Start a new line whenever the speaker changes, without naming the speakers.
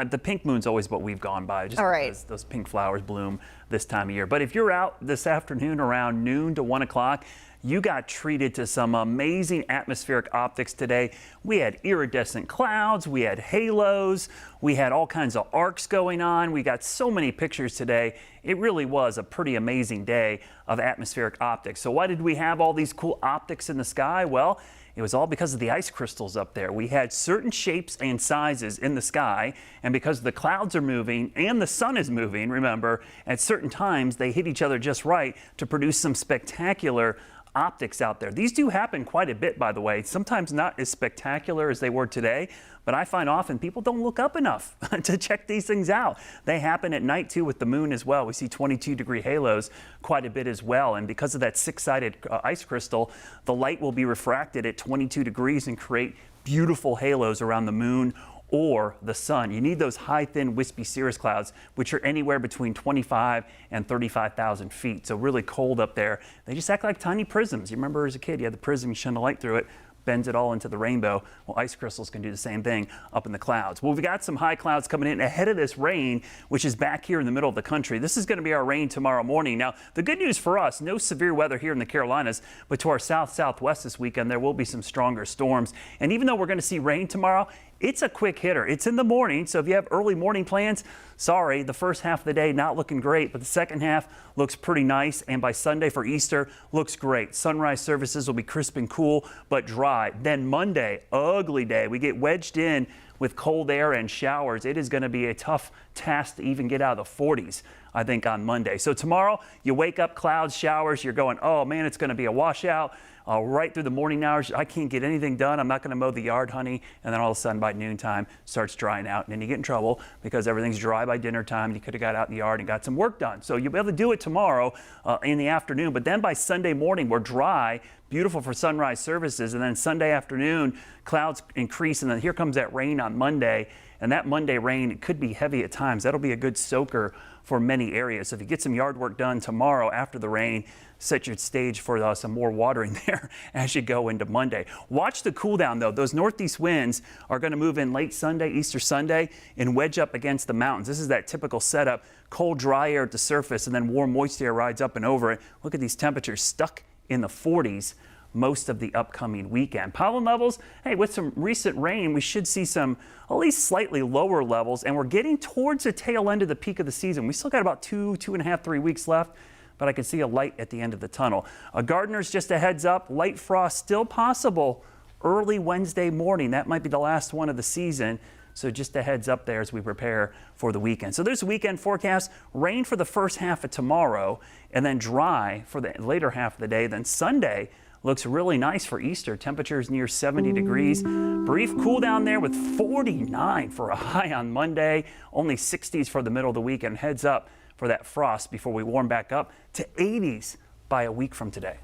The pink moon's always what we've gone by, just because those pink flowers bloom this time of year. But if you're out this afternoon around noon to 1 o'clock, you got treated to some amazing atmospheric optics today. We had iridescent clouds, we had halos, we had all kinds of arcs going on. We got so many pictures today. It really was a pretty amazing day of atmospheric optics. So why did we have all these cool optics in the sky? Well, it was all because of the ice crystals up there. We had certain shapes and sizes in the sky, and because the clouds are moving and the sun is moving, remember, at certain times they hit each other just right to produce some spectacular optics out there. These do happen quite a bit, by the way. Sometimes not as spectacular as they were today, but I find often people don't look up enough to check these things out. They happen at night too with the moon as well. We see 22-degree halos quite a bit as well, and because of that six-sided ice crystal, the light will be refracted at 22 degrees and create beautiful halos around the moon or the sun. You need those high, thin, wispy cirrus clouds, which are anywhere between 25 and 35,000 feet. So really cold up there. They just act like tiny prisms. You remember as a kid, you had the prism, you shine a light through it, bends it all into the rainbow. Well, ice crystals can do the same thing up in the clouds. Well, we've got some high clouds coming in ahead of this rain, which is back here in the middle of the country. This is going to be our rain tomorrow morning. Now, the good news for us, no severe weather here in the Carolinas, but to our southwest this weekend, there will be some stronger storms. And even though we're going to see rain tomorrow, it's a quick hitter. It's in the morning, so if you have early morning plans, sorry, the first half of the day not looking great, but the second half looks pretty nice, and by Sunday for Easter, looks great. Sunrise services will be crisp and cool, but dry. Then Monday, ugly day. We get wedged in with cold air and showers. It is going to be a tough task to even get out of the 40s, I think, on Monday. So tomorrow, you wake up, clouds, showers, you're going, oh man, it's going to be a washout. Right through the morning hours, I can't get anything done. I'm not going to mow the yard, honey. And then all of a sudden by noontime, starts drying out. And then you get in trouble because everything's dry by dinner time. You could have got out in the yard and got some work done. So you'll be able to do it tomorrow in the afternoon. But then by Sunday morning, we're dry, beautiful for sunrise services. And then Sunday afternoon, clouds increase. And then here comes that rain on Monday. And that Monday rain, it could be heavy at times. That'll be a good soaker for many areas. So if you get some yard work done tomorrow after the rain, set your stage for some more watering there as you go into Monday. Watch the cool down though. Those northeast winds are going to move in late Sunday, Easter Sunday, and wedge up against the mountains. This is that typical setup. Cold, dry air at the surface, and then warm, moist air rides up and over it. Look at these temperatures stuck in the 40s most of the upcoming weekend. Pollen levels, hey, with some recent rain, we should see some at least slightly lower levels, and we're getting towards the tail end of the peak of the season. We still got about 2.5, 3 weeks left, but I can see a light at the end of the tunnel. Gardeners, just a heads up, light frost still possible early Wednesday morning. That might be the last one of the season. So just a heads up there as we prepare for the weekend. So there's a weekend forecast. Rain for the first half of tomorrow, and then dry for the later half of the day. Then Sunday looks really nice for Easter. Temperatures near 70 degrees. Brief cool down there with 49 for a high on Monday. Only 60s for the middle of the week. And heads up for that frost before we warm back up to 80s by a week from today.